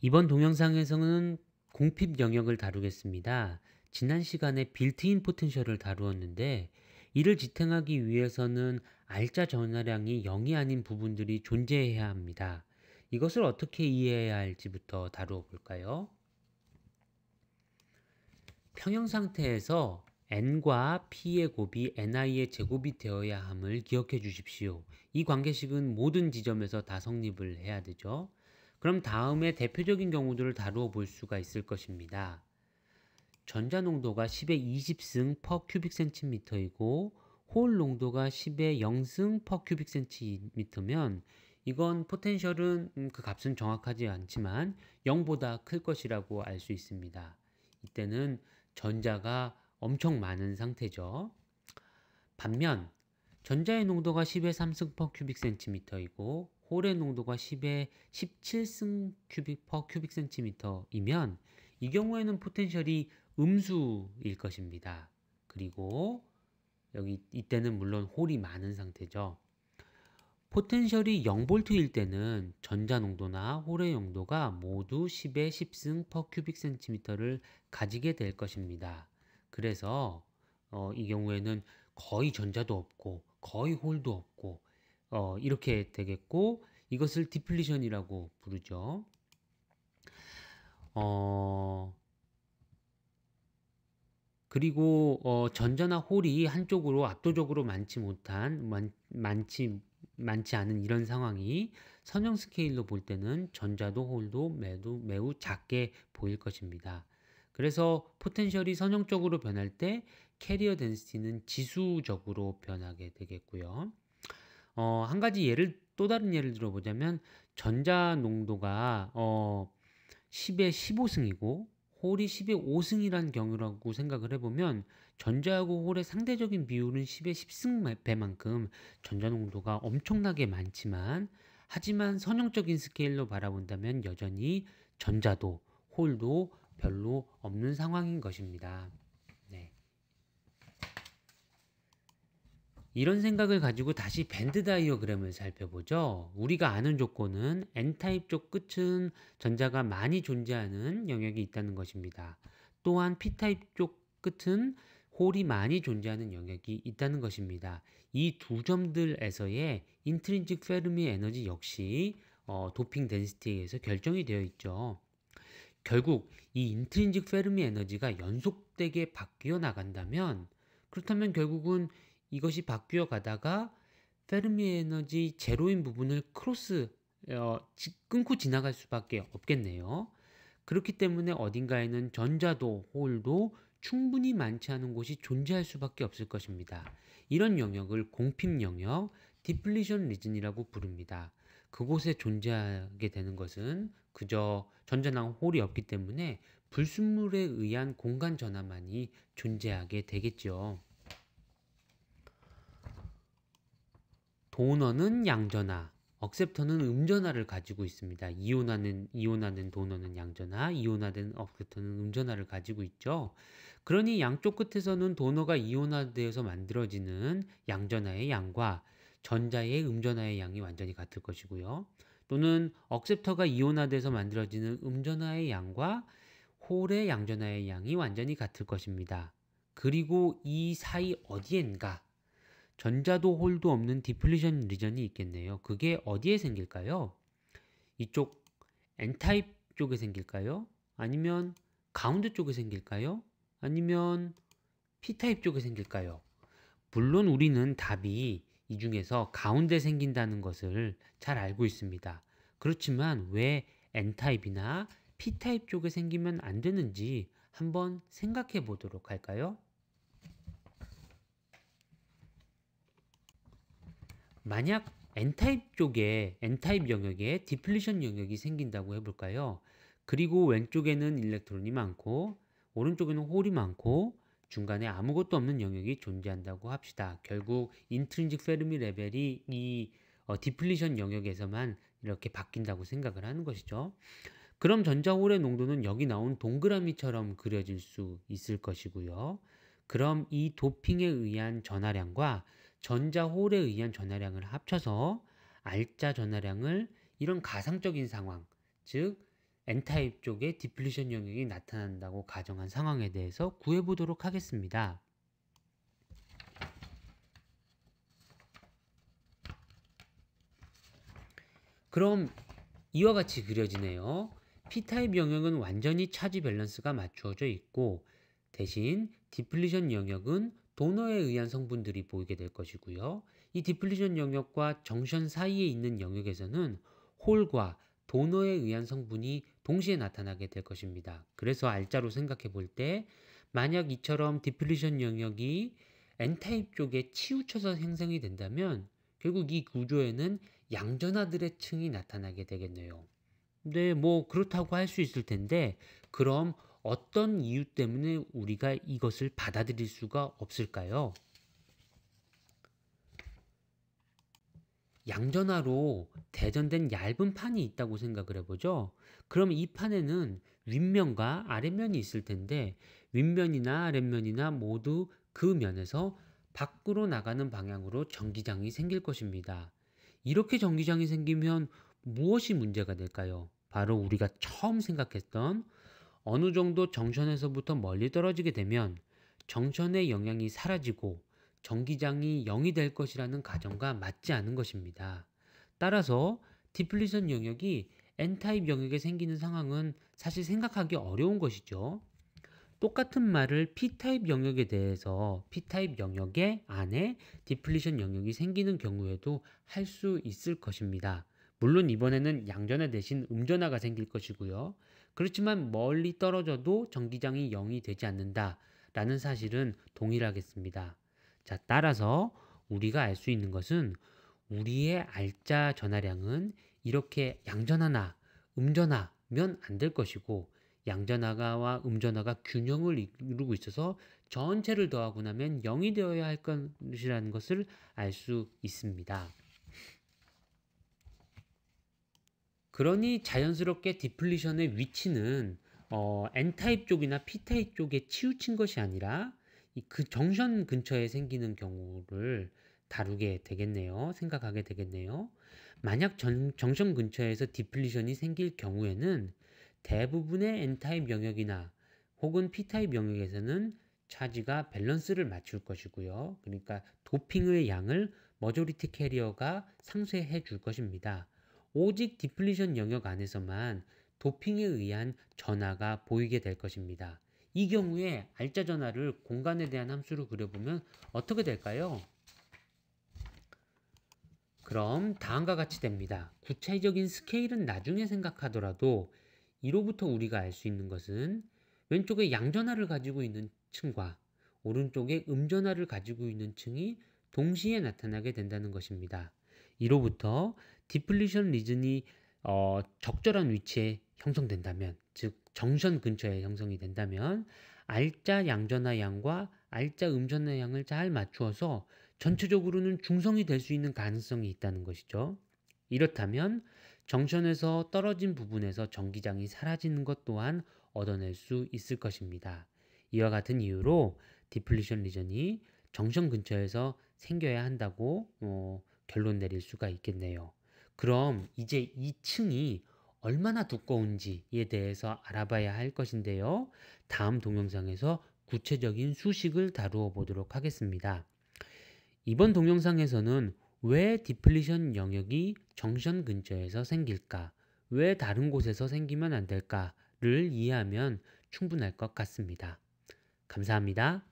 이번 동영상에서는 공핍 영역을 다루겠습니다. 지난 시간에 빌트인 포텐셜을 다루었는데 이를 지탱하기 위해서는 알짜 전하량이 0이 아닌 부분들이 존재해야 합니다. 이것을 어떻게 이해해야 할지부터 다루어 볼까요? 평형 상태에서 n과 p의 곱이 ni의 제곱이 되어야 함을 기억해 주십시오. 이 관계식은 모든 지점에서 다 성립을 해야 되죠. 그럼 다음에 대표적인 경우들을 다루어 볼 수가 있을 것입니다. 전자 농도가 10의 20승 per 큐빅 센티미터이고 홀 농도가 10의 0승 per 큐빅 센티미터면 이건 포텐셜은 그 값은 정확하지 않지만 0보다 클 것이라고 알 수 있습니다. 이때는 전자가 엄청 많은 상태죠. 반면 전자의 농도가 10의 3승 per 큐빅 센티미터이고 홀의 농도가 10의 17승 per 큐빅 센티미터이면 이 경우에는 포텐셜이 음수일 것입니다. 그리고 여기 이때는 물론 홀이 많은 상태죠. 포텐셜이 0V일 때는 전자 농도나 홀의 농도가 모두 10의 10승 per 큐빅 센티미터를 가지게 될 것입니다. 그래서 이 경우에는 거의 전자도 없고 거의 홀도 없고 이렇게 되겠고 이것을 디플리션이라고 부르죠. 그리고 전자나 홀이 한쪽으로 압도적으로 많지 않은 이런 상황이 선형 스케일로 볼 때는 전자도 홀도 매우 작게 보일 것입니다. 그래서 포텐셜이 선형적으로 변할 때 캐리어 덴시티는 지수적으로 변하게 되겠고요. 한 가지 또 다른 예를 들어보자면 전자 농도가 10의 15승이고 홀이 10의 5승이라는 경우라고 생각을 해보면 전자하고 홀의 상대적인 비율은 10의 10승 배만큼 전자 농도가 엄청나게 많지만 하지만 선형적인 스케일로 바라본다면 여전히 전자도 홀도 별로 없는 상황인 것입니다. 네. 이런 생각을 가지고 다시 밴드 다이어그램을 살펴보죠. 우리가 아는 조건은 N타입 쪽 끝은 전자가 많이 존재하는 영역이 있다는 것입니다. 또한 P타입 쪽 끝은 홀이 많이 존재하는 영역이 있다는 것입니다. 이 두 점들에서의 인트린직 페르미 에너지 역시 도핑 덴시티에 의해서 결정이 되어 있죠. 결국 이 인트린직 페르미 에너지가 연속되게 바뀌어 나간다면 그렇다면 결국은 이것이 바뀌어 가다가 페르미 에너지 제로인 부분을 끊고 지나갈 수밖에 없겠네요. 그렇기 때문에 어딘가에는 전자도 홀도 충분히 많지 않은 곳이 존재할 수밖에 없을 것입니다. 이런 영역을 공핍 영역, 디플리션 리즌이라고 부릅니다. 그곳에 존재하게 되는 것은 그저 전자나 홀이 없기 때문에 불순물에 의한 공간 전하만이 존재하게 되겠죠. 도너는 양전하, 억셉터는 음전하를 가지고 있습니다. 이온하는 도너는 양전하, 이온화된 억셉터는 음전하를 가지고 있죠. 그러니 양쪽 끝에서는 도너가 이온화되어서 만들어지는 양전하의 양과 전자의 음전하의 양이 완전히 같을 것이고요. 또는 억셉터가 이온화돼서 만들어지는 음전하의 양과 홀의 양전하의 양이 완전히 같을 것입니다. 그리고 이 사이 어디엔가 전자도 홀도 없는 디플리션 리전이 있겠네요. 그게 어디에 생길까요? 이쪽 N타입 쪽에 생길까요? 아니면 가운데 쪽에 생길까요? 아니면 P타입 쪽에 생길까요? 물론 우리는 답이 이 중에서 가운데 생긴다는 것을 잘 알고 있습니다. 그렇지만 왜 N타입이나 P타입 쪽에 생기면 안 되는지 한번 생각해 보도록 할까요? 만약 N타입 영역에 디플리션 영역이 생긴다고 해볼까요? 그리고 왼쪽에는 일렉트론이 많고 오른쪽에는 홀이 많고 중간에 아무것도 없는 영역이 존재한다고 합시다. 결국 인트린직 페르미 레벨이 이 디플리션 영역에서만 이렇게 바뀐다고 생각을 하는 것이죠. 그럼 전자홀의 농도는 여기 나온 동그라미처럼 그려질 수 있을 것이고요. 그럼 이 도핑에 의한 전하량과 전자홀에 의한 전하량을 합쳐서 알짜 전하량을 이런 가상적인 상황, 즉 N타입 쪽에 디플리션 영역이 나타난다고 가정한 상황에 대해서 구해보도록 하겠습니다. 그럼 이와 같이 그려지네요. P타입 영역은 완전히 차지 밸런스가 맞추어져 있고 대신 디플리션 영역은 도너에 의한 성분들이 보이게 될 것이고요. 이 디플리션 영역과 정션 사이에 있는 영역에서는 홀과 도너에 의한 성분이 동시에 나타나게 될 것입니다. 그래서 R자로 생각해 볼 때 만약 이처럼 디플리션 영역이 N타입 쪽에 치우쳐서 형성이 된다면 결국 이 구조에는 양전하들의 층이 나타나게 되겠네요. 네, 뭐 그렇다고 할 수 있을 텐데 그럼 어떤 이유 때문에 우리가 이것을 받아들일 수가 없을까요? 양전하로 대전된 얇은 판이 있다고 생각을 해보죠. 그럼 이 판에는 윗면과 아랫면이 있을 텐데 윗면이나 아랫면이나 모두 그 면에서 밖으로 나가는 방향으로 전기장이 생길 것입니다. 이렇게 전기장이 생기면 무엇이 문제가 될까요? 바로 우리가 처음 생각했던 어느 정도 정션에서부터 멀리 떨어지게 되면 정션의 영향이 사라지고 전기장이 0이 될 것이라는 가정과 맞지 않은 것입니다. 따라서 디플리션 영역이 N타입 영역에 생기는 상황은 사실 생각하기 어려운 것이죠. 똑같은 말을 P타입 영역에 대해서 P타입 영역의 안에 디플리션 영역이 생기는 경우에도 할 수 있을 것입니다. 물론 이번에는 양전하 대신 음전하가 생길 것이고요. 그렇지만 멀리 떨어져도 전기장이 0이 되지 않는다라는 사실은 동일하겠습니다. 자, 따라서 우리가 알 수 있는 것은 우리의 알짜 전하량은 이렇게 양전하나 음전하면 안 될 것이고 양전하가와 음전하가 균형을 이루고 있어서 전체를 더하고 나면 0이 되어야 할 것이라는 것을 알 수 있습니다. 그러니 자연스럽게 디플리션의 위치는 N타입 쪽이나 P타입 쪽에 치우친 것이 아니라 그 정션 근처에 생기는 경우를 다루게 되겠네요. 생각하게 되겠네요. 만약 정션 근처에서 디플리션이 생길 경우에는 대부분의 N타입 영역이나 혹은 P타입 영역에서는 차지가 밸런스를 맞출 것이고요. 그러니까 도핑의 양을 머조리티 캐리어가 상쇄해 줄 것입니다. 오직 디플리션 영역 안에서만 도핑에 의한 전하가 보이게 될 것입니다. 이 경우에 알짜 전하를 공간에 대한 함수로 그려보면 어떻게 될까요? 그럼 다음과 같이 됩니다. 구체적인 스케일은 나중에 생각하더라도 이로부터 우리가 알 수 있는 것은 왼쪽에 양전하를 가지고 있는 층과 오른쪽에 음전하를 가지고 있는 층이 동시에 나타나게 된다는 것입니다. 이로부터 디플리션 리전이 적절한 위치에 형성된다면, 즉 정션 근처에 형성이 된다면 알짜 양전하 양과 알짜 음전하 양을 잘 맞추어서 전체적으로는 중성이 될 수 있는 가능성이 있다는 것이죠. 이렇다면 정션에서 떨어진 부분에서 전기장이 사라지는 것 또한 얻어낼 수 있을 것입니다. 이와 같은 이유로 디플리션 리전이 정션 근처에서 생겨야 한다고 결론 내릴 수가 있겠네요. 그럼 이제 이 층이 얼마나 두꺼운지에 대해서 알아봐야 할 것인데요. 다음 동영상에서 구체적인 수식을 다루어 보도록 하겠습니다. 이번 동영상에서는 왜 디플리션 영역이 정션 근처에서 생길까? 왜 다른 곳에서 생기면 안 될까를 이해하면 충분할 것 같습니다. 감사합니다.